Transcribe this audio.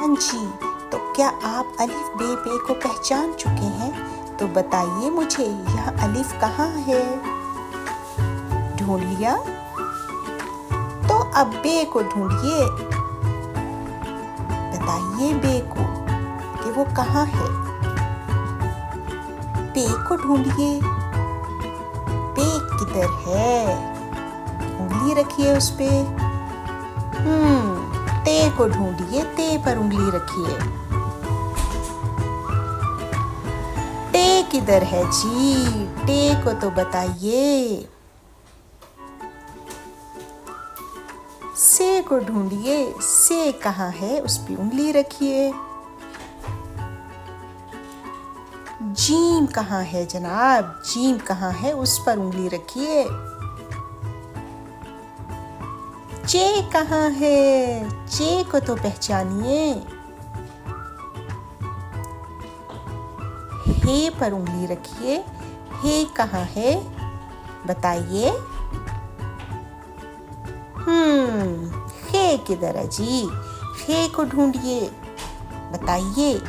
हाँ जी, तो क्या आप अलिफ बे पे को पहचान चुके हैं? तो बताइए मुझे, यह अलिफ कहाँ है? ढूंढ लिया? तो अब बे को ढूंढिए। बताइए बे को कि वो कहाँ है। पे को ढूंढिए। पे किधर है? उंगली रखिए उस पे। ते को ढूंढिए, ते पर उंगली रखिए। टे किधर है जी? टे को तो बताइए। से को ढूंढिए, से कहाँ है? उस पे उंगली रखिए। जीम कहाँ है जनाब? जीम कहाँ है? उस पर उंगली रखिए। चे कहाँ है? चे को तो पहचानिए। हे पर उंगली रखिए। हे कहाँ है? बताइए। हे किधर है जी? हे को ढूंढिए। बताइए।